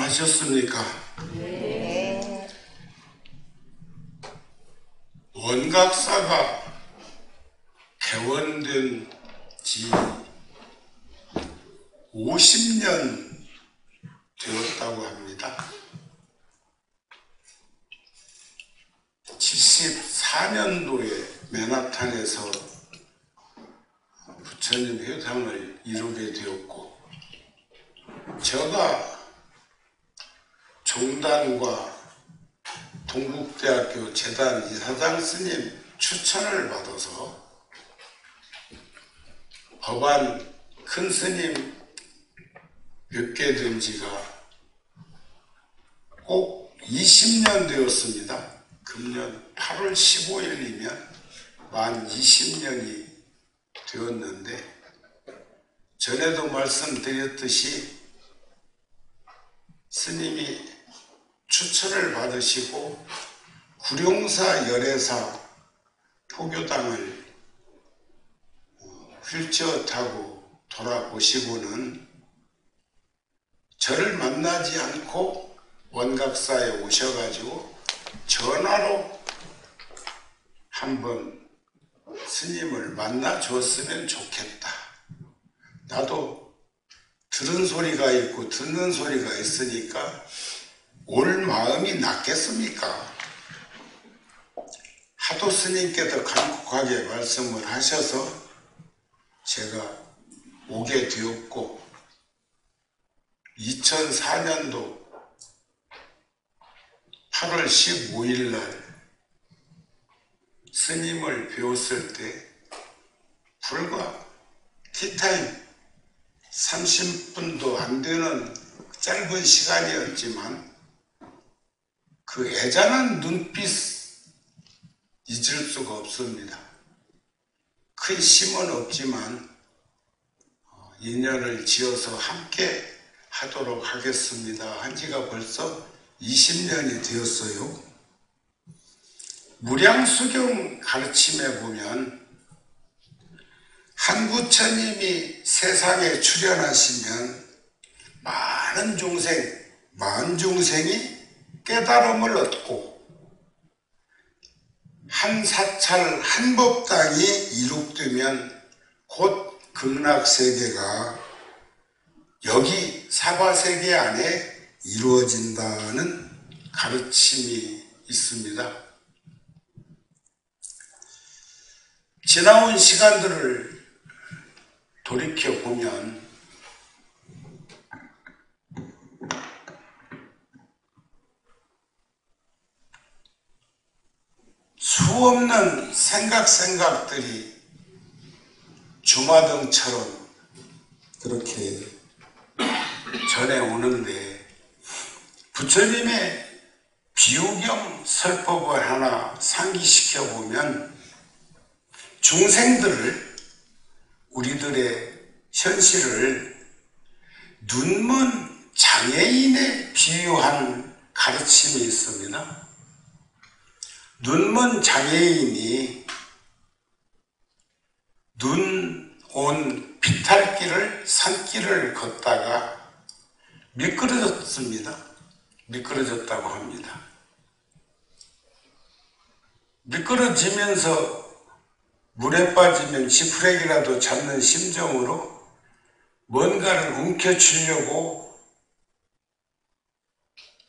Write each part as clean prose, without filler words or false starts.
하셨습니까? 네. 원각사가 개원된 지 50년 되었다고 합니다. 74년도에 맨하탄에서 부처님 회상을 이루게 되었고, 제가 종단과 동국대학교 재단 이사장 스님 추천을 받아서 법안 큰 스님 뵙게 된 지가 꼭 20년 되었습니다. 금년 8월 15일이면 만 20년이 되었는데, 전에도 말씀드렸듯이 스님이 추천을 받으시고 구룡사 열애사 포교당을 휠체어 타고 돌아보시고는 저를 만나지 않고 원각사에 오셔가지고 전화로 한번 스님을 만나 줬으면 좋겠다. 나도 들은 소리가 있고 듣는 소리가 있으니까 올 마음이 낫겠습니까? 하도 스님께서 간곡하게 말씀을 하셔서 제가 오게 되었고, 2004년도 8월 15일 날 스님을 배웠을 때 불과 티타임 30분도 안 되는 짧은 시간이었지만 그 애잔한 눈빛 잊을 수가 없습니다. 큰 힘은 없지만 인연을 지어서 함께 하도록 하겠습니다. 한 지가 벌써 20년이 되었어요. 무량수경 가르침에 보면 한 부처님이 세상에 출현하시면 많은 중생, 만 중생이 깨달음을 얻고 한 사찰 한 법당이 이룩되면 곧 극락세계가 여기 사바세계 안에 이루어진다는 가르침이 있습니다. 지나온 시간들을 돌이켜보면 수없는 생각들이 주마등처럼 그렇게 전해오는데, 부처님의 비유경 설법을 하나 상기시켜보면 중생들을, 우리들의 현실을 눈먼 장애인에 비유한 가르침이 있습니다. 눈먼 장애인이 눈 온 비탈길을, 산길을 걷다가 미끄러졌습니다. 미끄러졌다고 합니다. 미끄러지면서 물에 빠지면 지푸레기라도 잡는 심정으로 뭔가를 움켜쥐려고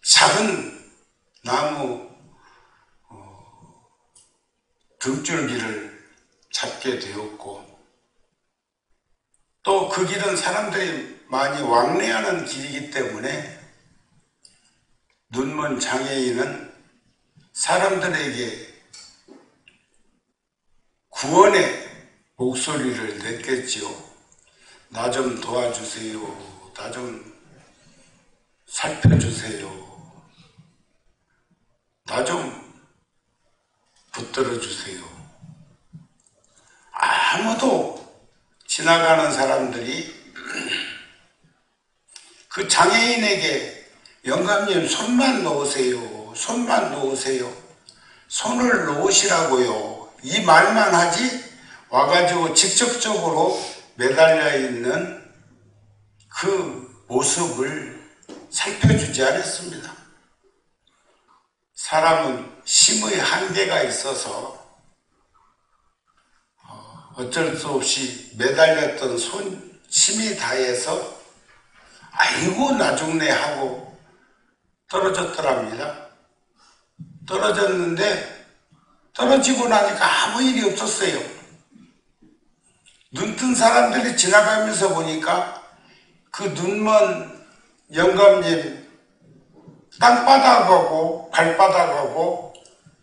작은 나무 등줄기를 잡게 되었고, 또 그 길은 사람들이 많이 왕래하는 길이기 때문에 눈먼 장애인은 사람들에게 구원의 목소리를 냈겠지요. 나 좀 도와주세요. 나 좀 살펴주세요. 나 좀 붙들어주세요. 아무도 지나가는 사람들이 그 장애인에게 영감님 손만 놓으세요. 손만 놓으세요. 손을 놓으시라고요. 이 말만 하지 와가지고 직접적으로 매달려 있는 그 모습을 살펴주지 않았습니다. 사람은 힘의 한계가 있어서 어쩔 수 없이 매달렸던 힘이 다해서 아이고 나중내 하고 떨어졌더랍니다. 떨어졌는데 떨어지고 나니까 아무 일이 없었어요. 눈뜬 사람들이 지나가면서 보니까 그 눈먼 영감님 땅바닥하고 발바닥하고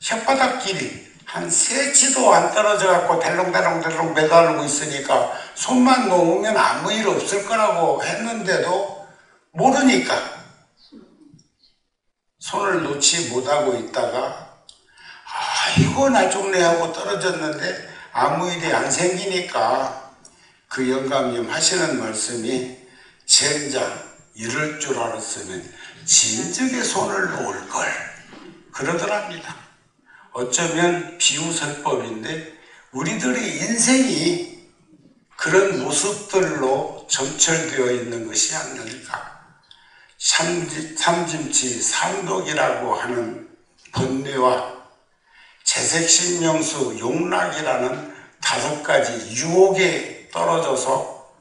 혓바닥끼리 한 3치도 안 떨어져 갖고 델롱델롱 매달리고 있으니까 손만 놓으면 아무 일 없을 거라고 했는데도 모르니까 손을 놓지 못하고 있다가 아이고 나중내 하고 떨어졌는데 아무 일이 안 생기니까 그 영감님 하시는 말씀이 젠장 이럴 줄 알았으면 진즉에 손을 놓을 걸 그러더랍니다. 어쩌면 비유설법인데 우리들의 인생이 그런 모습들로 점철되어 있는 것이 아닐까. 삼짐치 삼독이라고 하는 번뇌와 재색신명수 용락이라는 5가지 유혹에 떨어져서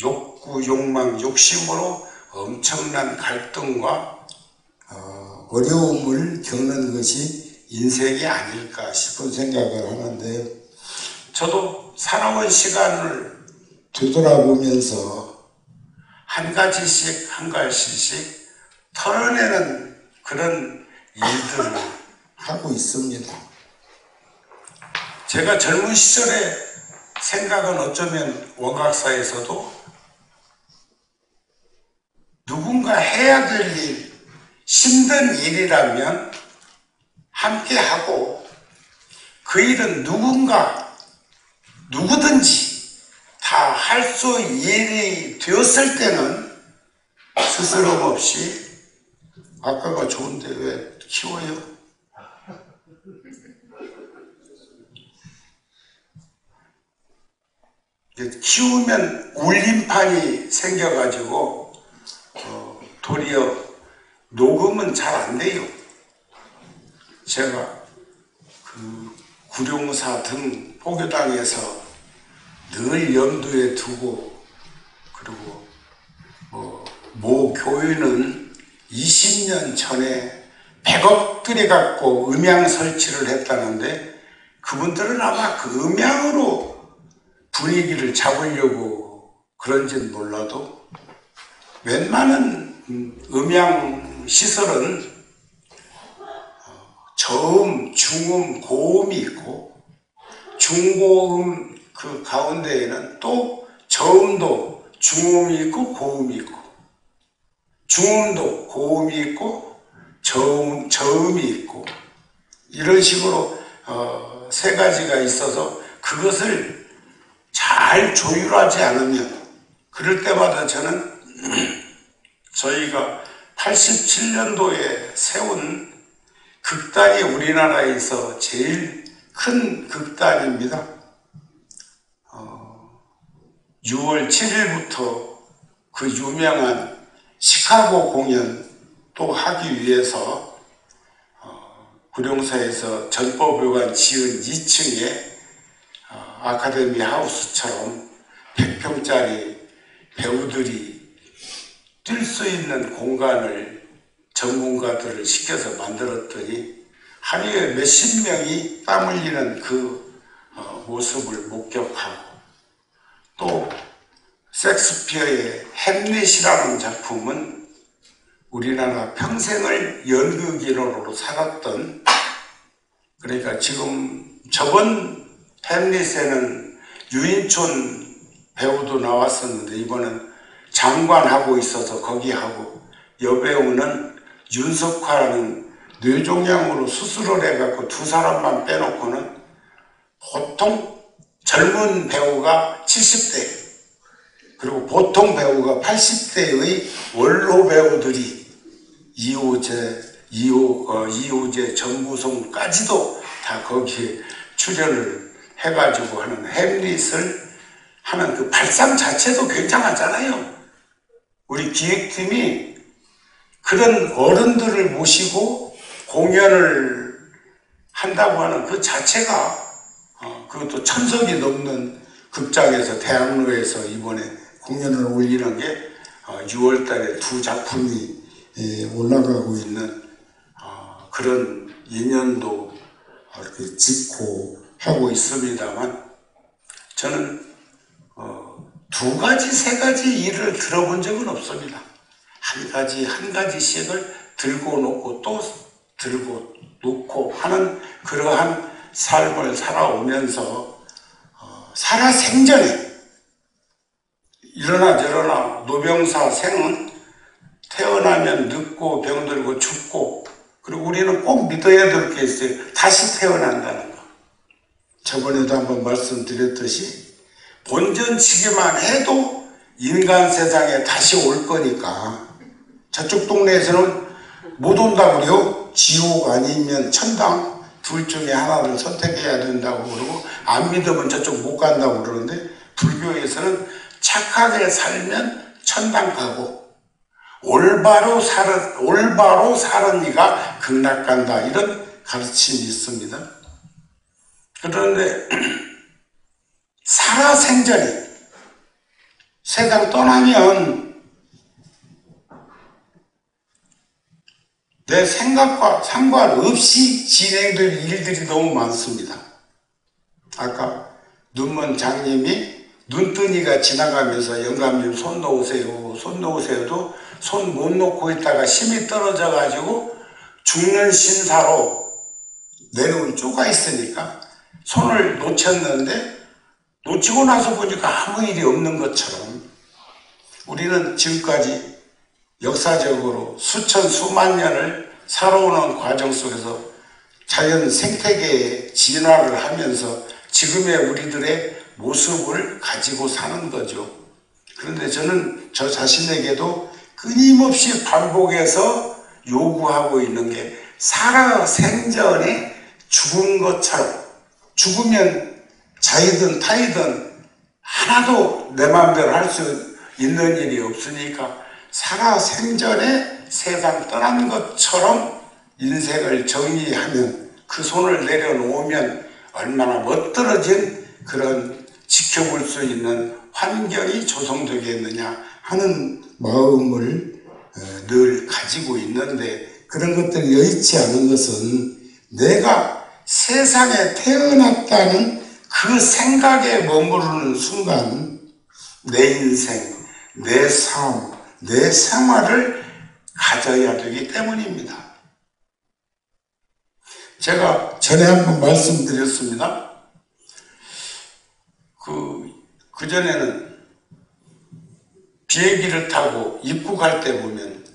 욕구, 욕망, 욕심으로 엄청난 갈등과 어려움을 겪는 것이 인생이 아닐까 싶은 생각을 하는데, 저도 살아온 시간을 되돌아보면서 한 가지씩 털어내는 그런 일들을 하고 있습니다. 제가 젊은 시절의 생각은 어쩌면 원각사에서도 누군가 해야 될 일, 힘든 일이라면 함께 하고 그 일은 누구든지 다 할 수 일이 되었을 때는 스스럼 없이 아까가 좋은데 왜 키워요? 키우면 울림판이 생겨가지고 도리어 녹음은 잘 안 돼요. 제가 그 구룡사 등 포교당에서 늘 염두에 두고, 그리고 모 교인은 20년 전에 100억 들여갖고 음향 설치를 했다는데 그분들은 아마 그 음향으로 분위기를 잡으려고 그런지는 몰라도 웬만한 음향 시설은 저음, 중음, 고음이 있고 중고음 그 가운데에는 또 저음도 중음이 있고 고음이 있고 중음도 고음이 있고 저음이 있고 이런 식으로 3가지가 있어서 그것을 잘 조율하지 않으면 그럴 때마다 저는 저희가 87년도에 세운 극단이 우리나라에서 제일 큰 극단입니다. 6월 7일부터 그 유명한 시카고 공연 또 하기 위해서 구룡사에서 전법회관 지은 2층에 아카데미 하우스처럼 100평짜리 배우들이 뛸 수 있는 공간을 전문가들을 시켜서 만들었더니 하루에 몇십 명이 땀 흘리는 그 모습을 목격하고, 또 섹스피어의 햄릿이라는 작품은 우리나라 평생을 연극인으로 살았던, 그러니까 지금 저번 햄릿에는 유인촌 배우도 나왔었는데 이번엔 장관하고 있어서 거기 하고, 여배우는 윤석화라는 뇌종양으로 수술을 해갖고 2사람만 빼놓고는 보통 젊은 배우가 70대 그리고 보통 배우가 80대의 원로 배우들이 이호재, 전무송까지도 다 거기에 출연을 해가지고 하는 햄릿을 하는 그 발상 자체도 굉장하잖아요. 우리 기획팀이 그런 어른들을 모시고 공연을 한다고 하는 그 자체가 그것도 1000석이 넘는 극장에서 대학로에서 이번에 공연을 올리는 게 6월 달에 2 작품이 올라가고 있는 그런 인연도 이렇게 짓고 하고 있습니다만 저는 2가지, 3가지 일을 들어본 적은 없습니다. 한 가지씩을 들고 놓고 또 들고 놓고 하는 그러한 삶을 살아오면서 살아생전에 이러나 저러나 노병사 생은 태어나면 늙고 병들고 죽고, 그리고 우리는 꼭 믿어야 될 게 있어요. 다시 태어난다는 거. 저번에도 한번 말씀드렸듯이 본전치기만 해도 인간 세상에 다시 올 거니까. 저쪽 동네에서는 못 온다고 그래요. 지옥 아니면 천당 둘 중에 하나를 선택해야 된다고 그러고, 안 믿으면 저쪽 못 간다고 그러는데, 불교에서는 착하게 살면 천당 가고 올바로 사는 이가 극락 간다, 이런 가르침이 있습니다. 그런데 살아생전에 세상 떠나면 내 생각과 상관없이 진행될 일들이 너무 많습니다. 아까 눈먼 장님이 눈뜨니가 지나가면서 영감님 손 놓으세요, 손 놓으세요도 손 못 놓고 있다가 힘이 떨어져 가지고 죽는 신사로 내려온 쪼가 있으니까 손을 놓쳤는데, 놓치고 나서 보니까 아무 일이 없는 것처럼 우리는 지금까지 역사적으로 수천 수만 년을 살아오는 과정 속에서 자연 생태계의 진화를 하면서 지금의 우리들의 모습을 가지고 사는 거죠. 그런데 저는 저 자신에게도 끊임없이 반복해서 요구하고 있는 게, 살아생전에 죽은 것처럼, 죽으면 자이든 타이든 하나도 내 마음대로 할 수 있는 일이 없으니까 살아생전에 세상 떠난 것처럼 인생을 정리하면, 그 손을 내려놓으면 얼마나 멋들어진 그런 지켜볼 수 있는 환경이 조성되겠느냐 하는 마음을 늘 가지고 있는데, 그런 것들이 여의치 않은 것은 내가 세상에 태어났다는 그 생각에 머무르는 순간 내 인생, 내 삶, 내 생활을 가져야 되기 때문입니다. 제가 전에 한번 말씀드렸습니다. 그전에는 비행기를 타고 입국할 때 보면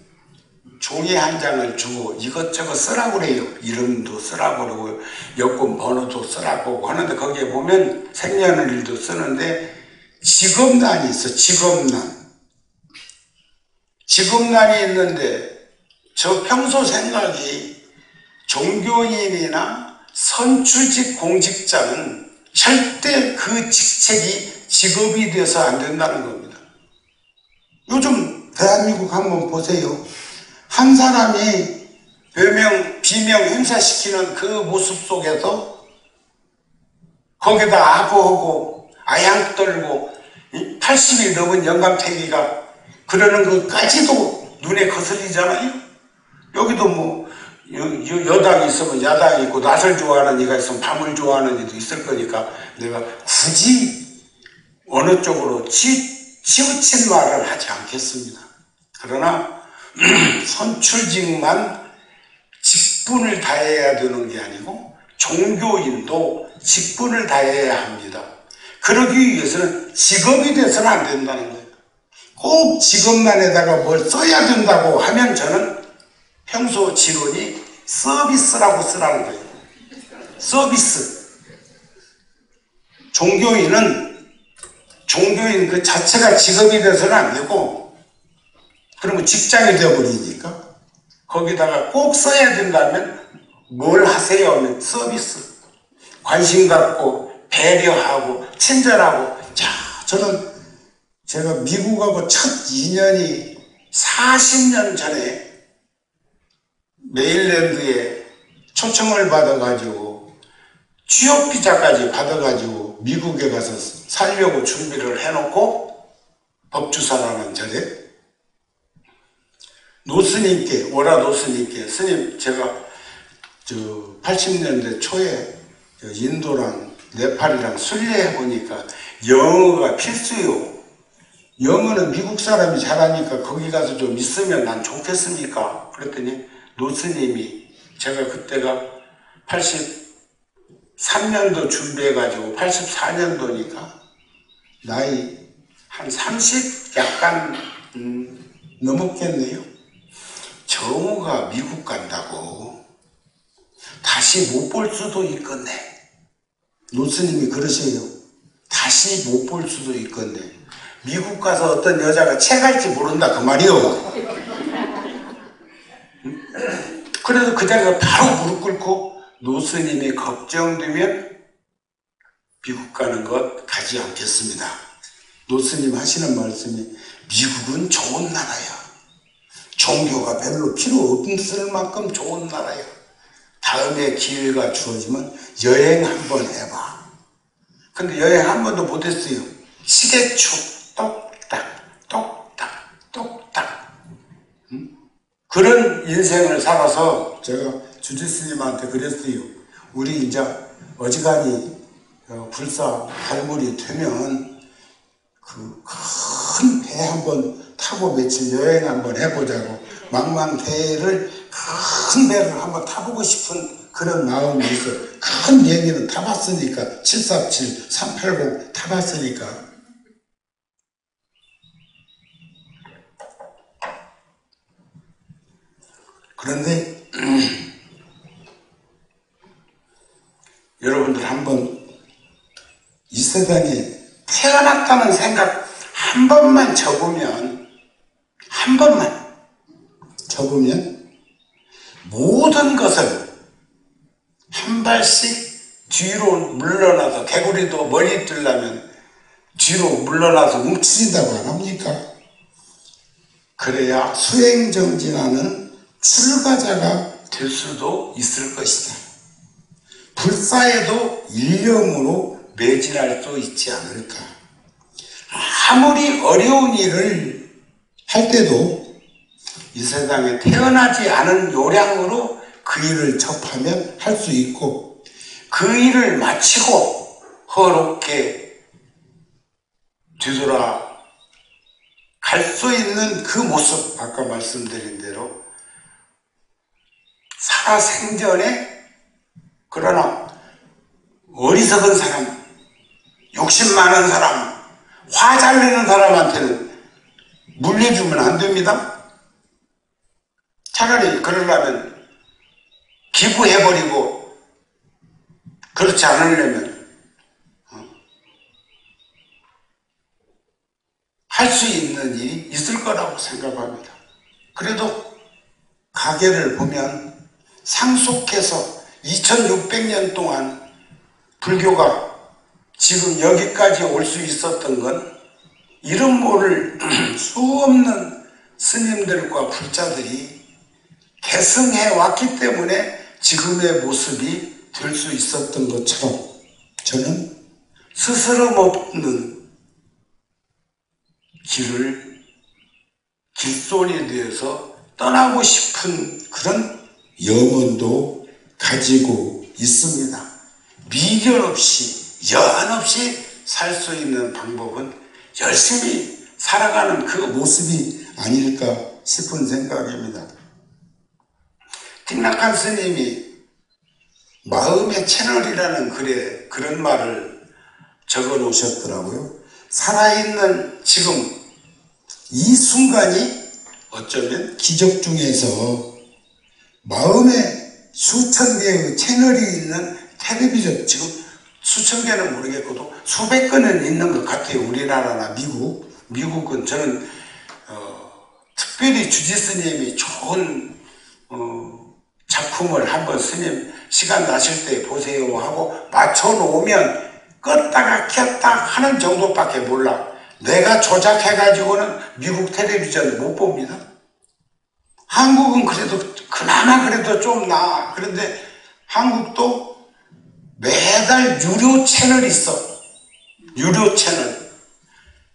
종이 한 장을 주고 이것저것 쓰라고 그래요. 이름도 쓰라고 그러고 여권 번호도 쓰라고 하는데, 거기에 보면 생년일도 쓰는데 직업란이 있어. 직업란이 있는데 저 평소 생각이, 종교인이나 선출직 공직자는 절대 그 직책이 직업이 돼서 안 된다는 겁니다. 요즘 대한민국 한번 보세요. 한 사람이 비명 행사시키는 그 모습 속에서 거기다 아부하고 아양 떨고 80이 넘은 영감탱이가 그러는 것까지도 눈에 거슬리잖아요. 여기도 뭐 여당이 있으면 야당이 있고, 낮을 좋아하는 이가 있으면 밤을 좋아하는 이도 있을 거니까 내가 굳이 어느 쪽으로 치우친 말을 하지 않겠습니다. 그러나 선출직만 직분을 다해야 되는 게 아니고 종교인도 직분을 다해야 합니다. 그러기 위해서는 직업이 돼서는 안 된다는 거예요. 꼭 직업란에다가 뭘 써야 된다고 하면 저는 평소 지론이 서비스라고 쓰라는 거예요. 서비스. 종교인 그 자체가 직업이 돼서는 안 되고, 그러면 직장이 되어버리니까 거기다가 꼭 써야 된다면 뭘 하세요 하면 서비스. 관심 갖고 배려하고 친절하고. 자, 저는 제가 미국하고 첫 인연이 40년 전에 메일랜드에 초청을 받아가지고 취업 비자까지 받아가지고 미국에 가서 살려고 준비를 해놓고 법주사라는 절에 노스님께, 오라 노스님께, 스님 제가 80년대 초에 인도랑 네팔이랑 순례해 보니까 영어가 필수요. 영어는 미국 사람이 잘하니까 거기 가서 좀 있으면 난 좋겠습니까? 그랬더니 노스님이, 제가 그때가 83년도 준비해가지고 84년도니까 나이 한 30 약간 넘었겠네요. 정우가 미국 간다고 다시 못 볼 수도 있겠네. 노스님이 그러세요. 다시 못 볼 수도 있겠네. 미국 가서 어떤 여자가 채갈지 모른다 그 말이요. 그래서 그 자리가 바로 무릎 꿇고 노스님이 걱정되면 미국 가는 것 가지 않겠습니다. 노스님 하시는 말씀이 미국은 좋은 나라야. 종교가 별로 필요 없을 만큼 좋은 나라야. 다음에 기회가 주어지면 여행 한번 해봐. 근데 여행 한 번도 못했어요. 시계축 똑딱 똑딱 똑딱. 그런 인생을 살아서 제가 주지스님한테 그랬어요. 우리 이제 어지간히 불사 발물이 되면 그 큰 배 한번 타고 며칠 여행 한번 해보자고, 망망대해를 큰 배를 한번 타보고 싶은 그런 마음이 있어. 큰 비행기는 타봤으니까 747, 380 타봤으니까. 그런데 여러분들 한번 이 세상에 태어났다는 생각 한 번만 접으면, 한 번만 접으면 모든 것을 한 발씩 뒤로 물러나서, 개구리도 머리 뜨려면 뒤로 물러나서 움츠린다고 안 합니까? 그래야 수행정진하는 출가자가 될 수도 있을 것이다. 불사에도 일념으로 매진할 수 있지 않을까. 아무리 어려운 일을 할 때도 이 세상에 태어나지 않은 요량으로 그 일을 접하면 할 수 있고, 그 일을 마치고 허롭게 뒤돌아 갈 수 있는 그 모습, 아까 말씀드린 대로 살아생전에, 그러나 어리석은 사람, 욕심 많은 사람, 화 잘 내는 사람한테는 물려주면 안 됩니다. 차라리 그러려면 기부해버리고, 그렇지 않으려면 할 수 있는 일이 있을 거라고 생각합니다. 그래도 가계를 보면 상속해서 2600년 동안 불교가 지금 여기까지 올 수 있었던 건 이름 모를 수 없는 스님들과 불자들이 계승해 왔기 때문에 지금의 모습이 될 수 있었던 것처럼, 저는 스스럼 없는 길손이 되어서 떠나고 싶은 그런 염원도 가지고 있습니다. 미련 없이, 연 없이 살 수 있는 방법은 열심히 살아가는 그 모습이 아닐까 싶은 생각입니다. 틱낙한 스님이 마음의 채널이라는 글에 그런 말을 적어 놓으셨더라고요. 살아있는 지금 이 순간이 어쩌면 기적 중에서 마음에 수천 개의 채널이 있는 텔레비전, 지금 수천 개는 모르겠고도 수백 건은 있는 것 같아요. 우리나라나 미국은 저는 특별히 주지스님이 좋은 작품을 한번 스님 시간 나실 때 보세요 하고 맞춰놓으면 껐다가 켰다 하는 정도밖에 몰라. 내가 조작해가지고는 미국 텔레비전 못 봅니다. 한국은 그래도 그나마 그래도 좀 나아. 그런데 한국도 매달 유료 채널이 있어. 유료 채널.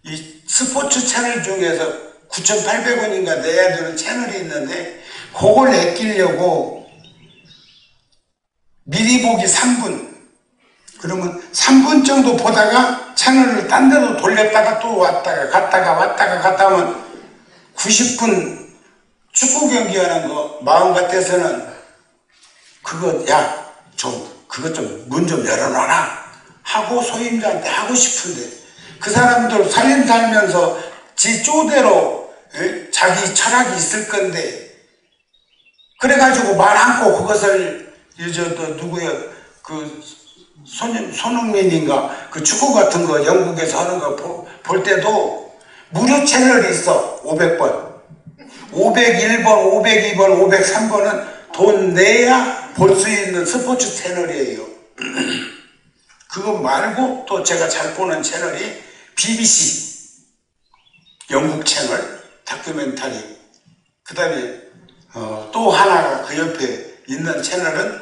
이 스포츠 채널 중에서 9,800원인가 내야 되는 채널이 있는데 그걸 아끼려고 미리 보기 3분. 그러면 3분 정도 보다가 채널을 딴 데로 돌렸다가 또 왔다가 갔다 하면 90분 축구 경기하는 거 마음 같아서는 그거 그것 좀 문 좀 열어놔라 하고 소임자한테 하고 싶은데 그 사람들 살면서 지 쪼대로 자기 철학이 있을 건데 그래가지고 말 않고 그것을 손흥민인가 그 축구 같은 거 영국에서 하는 거 볼 때도 무료 채널이 있어. 500번 501번 502번 503번은 돈 내야 볼 수 있는 스포츠 채널이에요. 그거 말고 또 제가 잘 보는 채널이 BBC 영국 채널 다큐멘터리, 그 다음에 또 하나가 그 옆에 있는 채널은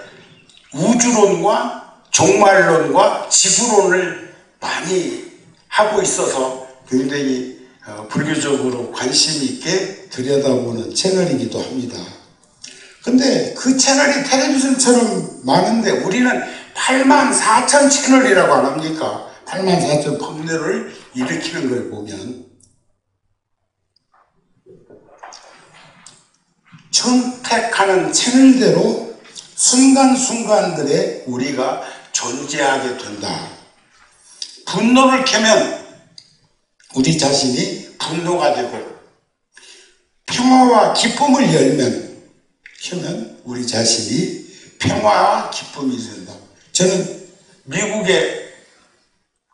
우주론과 종말론과 지구론을 많이 하고 있어서 굉장히 불교적으로 관심 있게 들여다보는 채널이기도 합니다. 근데 그 채널이 텔레비전처럼 많은데 우리는 84,000 채널이라고 안 합니까? 84,000 법률을 일으키는 걸 보면 선택하는 채널대로 순간순간들에 우리가 존재하게 된다. 분노를 켜면 우리 자신이 분노가 되고 평화와 기쁨을 켜면 우리 자신이 평화와 기쁨이 된다. 저는 미국에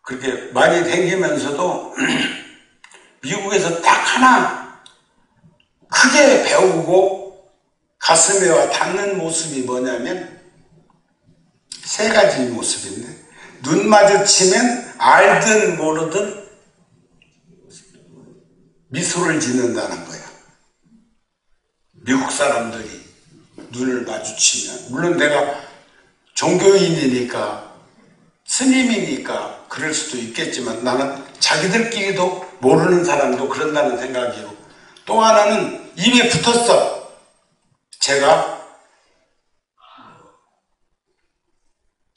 그렇게 많이 다니면서도 미국에서 딱 하나 크게 배우고 가슴에 와 닿는 모습이 뭐냐면 세 가지 모습인데, 눈 마주치면 알든 모르든 미소를 짓는다는 거야. 미국 사람들이 눈을 마주치면, 물론 내가 종교인이니까 스님이니까 그럴 수도 있겠지만 나는 자기들끼리도 모르는 사람도 그런다는 생각이고, 또 하나는 입에 붙었어. 제가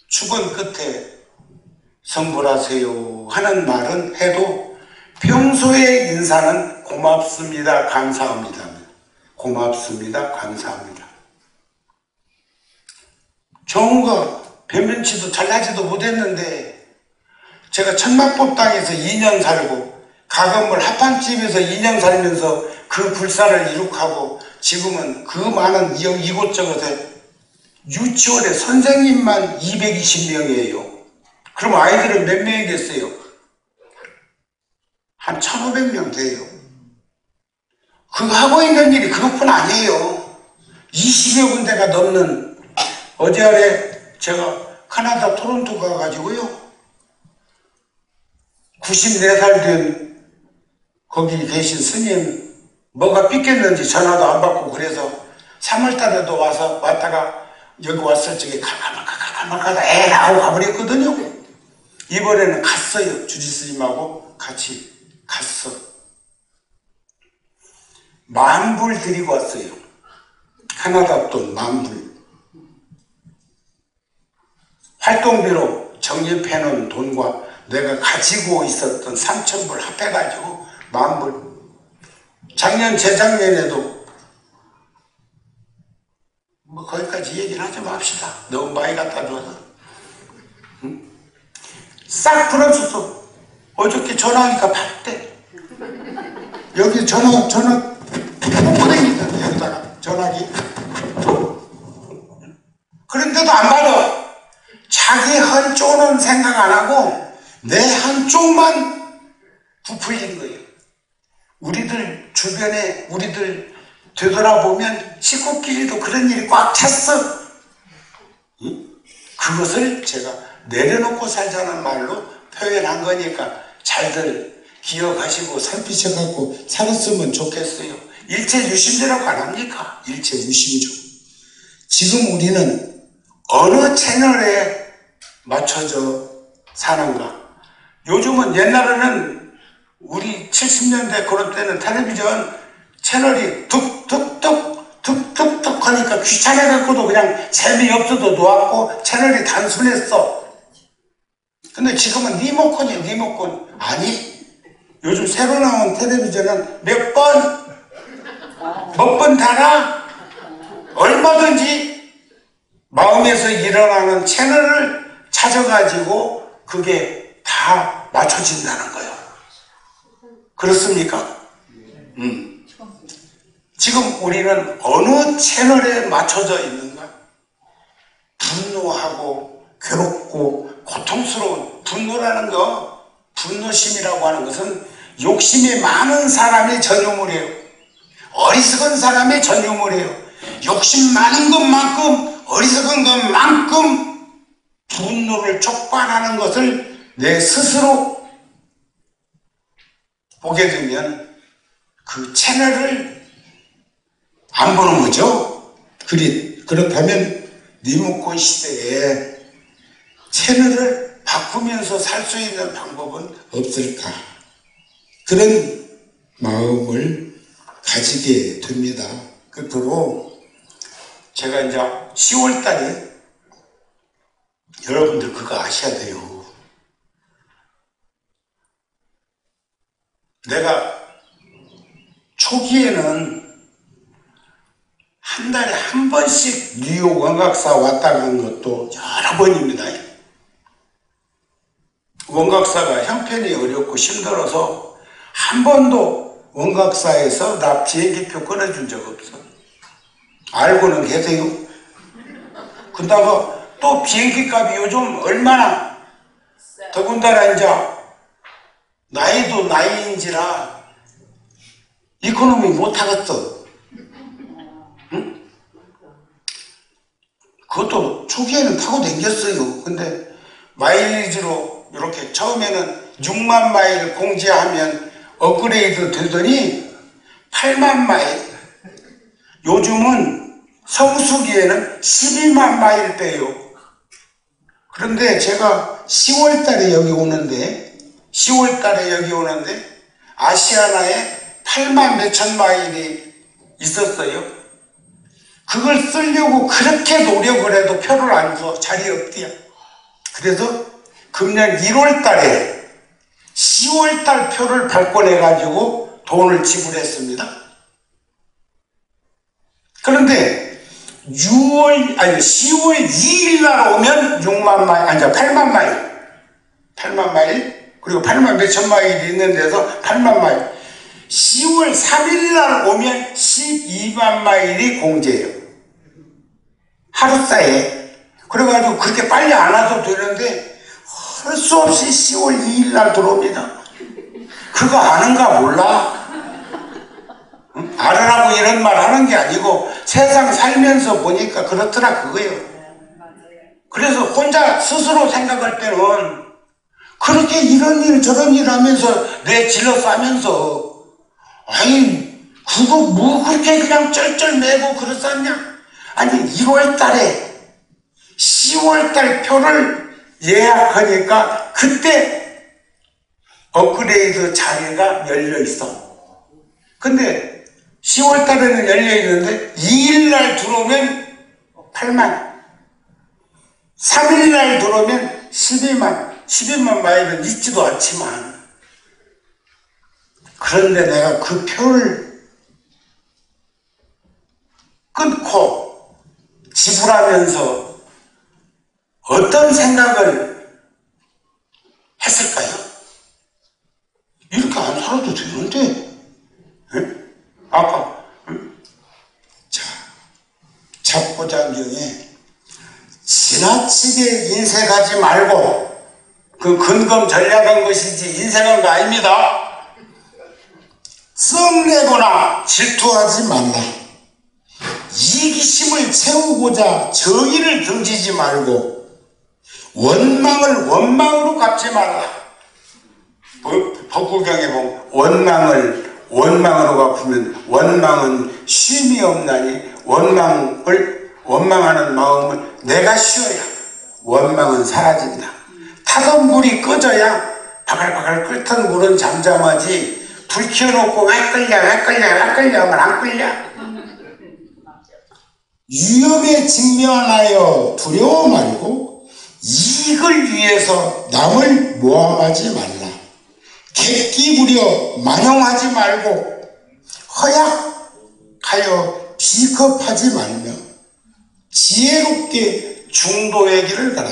죽은 끝에 성불하세요 하는 말은 해도 평소의 인사는 고맙습니다, 감사합니다. 고맙습니다, 감사합니다. 정우가 변변치도 잘나지도 못했는데 제가 천막법당에서 2년 살고 가건물 합판집에서 2년 살면서 그 불사를 이룩하고 지금은 그 많은 이곳저곳에 유치원에 선생님만 220명이에요. 그럼 아이들은 몇 명이겠어요? 한 1,500명 돼요. 그거 하고 있는 일이 그것뿐 아니에요. 20여 군데가 넘는, 어제 제가 캐나다 토론토 가가지고요, 94살 된 거기 계신 스님 뭐가 삐깼는지 전화도 안 받고, 그래서 3월달에도 왔다가 여기 왔을 적에 가다 애 나오고 가버렸거든요. 이번에는 갔어요. 주지스님하고 같이 갔어. $10,000 드리고 왔어요. 캐나다 돈 $10,000. 활동비로 적립해놓은 돈과 내가 가지고 있었던 3,000불 합해가지고 $10,000. 작년 재작년에도 뭐 거기까지 얘기를 하지 맙시다. 너무 많이 갖다 줘서 응? 싹 풀어줬어. 어저께 전화하니까 받대. 여기 전화 뽀뽀댕이다. 여기다가 전화기. 그런데도 안 받아. 자기 한쪽은 생각 안 하고 내 한쪽만 부풀린 거예요. 우리들 주변에 우리들 되돌아보면 식구끼리도 그런 일이 꽉 찼어. 응? 그것을 제가 내려놓고 살자는 말로 표현한 거니까 잘들 기억하시고 살피셔갖고 살았으면 좋겠어요. 일체 유심조라고 안 합니까? 일체 유심조. 지금 우리는 어느 채널에 맞춰져 사는가? 요즘은 옛날에는 우리 70년대 그런 때는 텔레비전 채널이 툭툭툭 하니까 귀찮아갖고도 그냥 재미없어도 놓았고 채널이 단순했어. 근데 지금은 리모컨이야, 리모컨. 아니, 요즘 새로 나온 텔레비전은 몇 번 달아? 얼마든지 마음에서 일어나는 채널을 찾아가지고 그게 다 맞춰진다는 거예요. 그렇습니까? 지금 우리는 어느 채널에 맞춰져 있는가? 분노하고 괴롭고 고통스러운 분노라는 거, 분노심이라고 하는 것은 욕심이 많은 사람의 전유물이에요. 어리석은 사람의 전유물이에요. 욕심 많은 것만큼, 어리석은 것만큼 분노를 촉발하는 것을 내 스스로 보게 되면 그 채널을 안 보는 거죠. 그렇다면 리모컨 시대에 채널을 바꾸면서 살 수 있는 방법은 없을까? 그런 마음을 가지게 됩니다. 끝으로 제가 이제 10월 달에 여러분들 그거 아셔야 돼요. 내가 초기에는 한 달에 한 번씩 뉴욕 원각사 왔다 간 것도 여러 번입니다. 원각사가 형편이 어렵고 힘들어서 한 번도 원각사에서 나 비행기표 끊어준 적 없어. 알고는 계세요. 그러다가 또 비행기 값이 요즘 얼마나, 더군다나 이제 나이도 나이인지라 이코노미 못하겠어. 응? 그것도 초기에는 타고 댕겼어요. 근데 마일리지로 이렇게 처음에는 6만 마일 공지하면 업그레이드 되더니 8만 마일. 요즘은 성수기에는 12만 마일 빼요. 그런데 제가 10월 달에 여기 오는데 아시아나에 8만 몇천 마일이 있었어요. 그걸 쓰려고 그렇게 노력을 해도 표를 안 줘. 자리 없대요. 그래서 금년 1월 달에 10월 달 표를 발권해가지고 돈을 지불했습니다. 그런데 10월 2일 날 오면 6만 마일, 아니 8만 마일, 그리고 8만 몇천 마일이 있는 데서 8만 마일. 10월 3일 날 오면 12만 마일이 공제예요. 하루 사이에. 그래가지고 그렇게 빨리 안 와도 되는데 할 수 없이 10월 2일 날 들어옵니다. 그거 아는가 몰라? 응? 알으라고 이런 말 하는 게 아니고 세상 살면서 보니까 그렇더라 그거예요. 그래서 혼자 스스로 생각할 때는 그렇게 이런 일 저런 일 하면서 내 질러서 하면서 아니 그거 뭐 그렇게 그냥 쩔쩔매고 그랬었냐? 아니 1월 달에 10월 달 표를 예약하니까 그때 업그레이드 자리가 열려 있어. 근데 10월 달에는 열려 있는데 2일 날 들어오면 8만, 3일 날 들어오면 12만 마일은 있지도 않지만, 그런데 내가 그 표를 끊고 지불하면서 어떤 생각을 했을까요? 이렇게 안 살아도 되는데, 응? 아까 자, 잡고장경에 지나치게 인색하지 말고 그 근검 전략한 것이지 인색한 거 아닙니다. 썩내거나 질투하지 말라. 이기심을 채우고자 정의를 등지지 말고 원망을 원망으로 갚지 말라. 법구경에 보면 원망으로 갚으면 원망은 쉼이 없나니 원망하는 마음을 내가 쉬어야 원망은 사라진다. 타던 물이 꺼져야 바글바글 끓던 물은 잠잠하지, 불 켜놓고 왜 끌려 하면 안 끌려. 위험에 직면하여 두려워 말고 이익을 위해서 남을 모함하지 말라. 객기 부려 만용하지 말고 허약하여 비겁하지 말며 지혜롭게 중도의 길을 가라.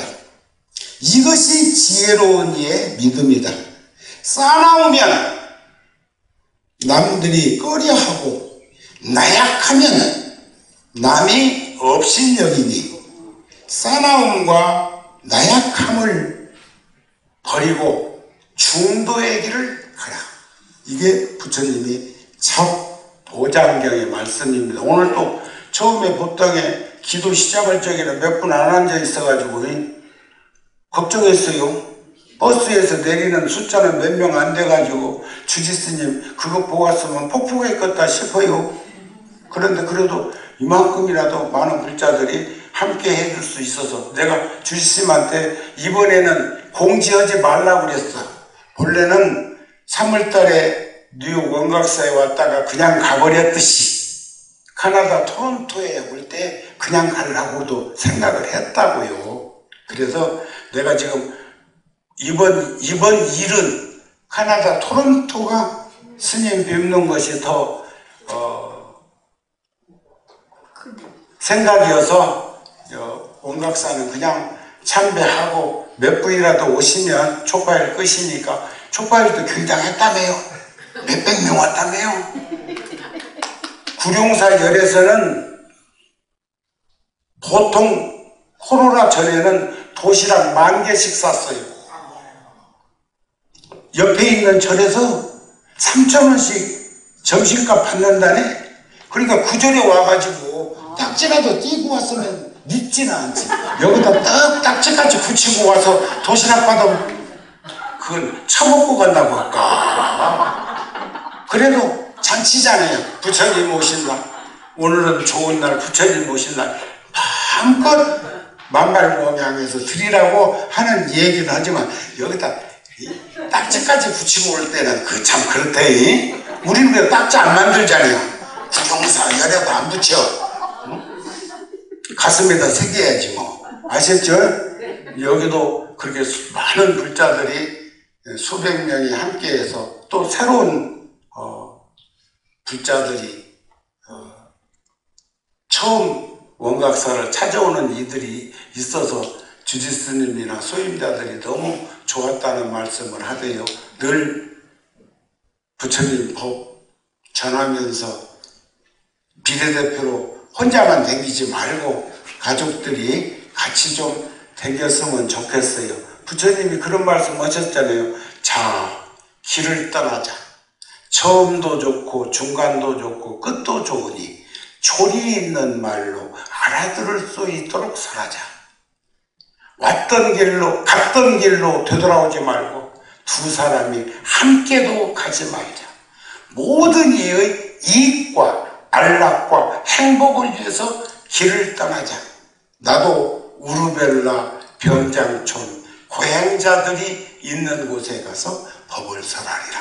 이것이 지혜로운 이의 믿음이다. 싸나우면 남들이 꺼려하고 나약하면 남이 업신여기니 싸나움과 나약함을 버리고 중도의 길을 가라. 이게 부처님이 첫 도장경의 말씀입니다. 오늘 또 처음에 법당에 기도 시작할 적에는 몇 분 안 앉아 있어가지고 걱정했어요. 버스에서 내리는 숫자는 몇 명 안 돼가지고 주지스님 그거 보고 왔으면 폭풍했겠다 싶어요. 그런데 그래도 이만큼이라도 많은 불자들이 함께 해줄 수 있어서 내가 주지스님한테 이번에는 공지하지 말라고 그랬어. 본래는 3월달에 뉴욕 원각사에 왔다가 그냥 가버렸듯이 캐나다 토론토에 올 때 그냥 가려고도 생각을 했다고요. 그래서 내가 지금 이번 일은 캐나다 토론토가 스님 뵙는 것이 더 생각이어서 원각사는 그냥 참배하고 몇 분이라도 오시면 촉파일 끝이니까 촉파일도 굉장했다며요. 몇백 명 왔다며요. 구룡사 열에서는 보통 코로나 전에는 도시락 10,000개씩 쌌어요. 옆에 있는 절에서 3,000원씩 점심값 받는다네. 그러니까 그 절에 와가지고 딱지라도 띄고 왔으면 믿지는 않지. 여기다 딱지까지 붙이고 와서 도시락 받으면 그건 처먹고 간다고 할까. 그래도 잔치잖아요. 부처님 오신 날, 오늘은 좋은 날, 부처님 오신 날 마음껏 만발공양해서 드리라고 하는 얘기를 하지만 여기다 딱지까지 붙이고 올 때는 그 참 그렇대. 우리는 왜 딱지 안 만들잖아요. 구룡사 열에도 안 붙여. 가슴에다 새겨야지 뭐. 아셨죠? 여기도 그렇게 많은 불자들이 수백 명이 함께해서 또 새로운 불자들이 처음 원각사를 찾아오는 이들이 있어서 주지스님이나 소임자들이 너무 좋았다는 말씀을 하대요. 늘 부처님 법 전하면서 비례대표로 혼자만 다니지 말고 가족들이 같이 좀 다녔으면 좋겠어요. 부처님이 그런 말씀 하셨잖아요. 자, 길을 떠나자. 처음도 좋고 중간도 좋고 끝도 좋으니 조리 있는 말로 알아들을 수 있도록 살아자. 왔던 길로 갔던 길로 되돌아오지 말고 두 사람이 함께도 가지 말자. 모든 이의 이익과 안락과 행복을 위해서 길을 떠나자. 나도 우르벨라 병장촌 고향자들이 있는 곳에 가서 법을 설하리라.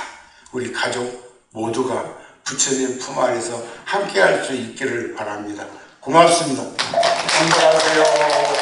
우리 가족 모두가 부처님 품 안에서 함께 할 수 있기를 바랍니다. 고맙습니다. 행복하세요.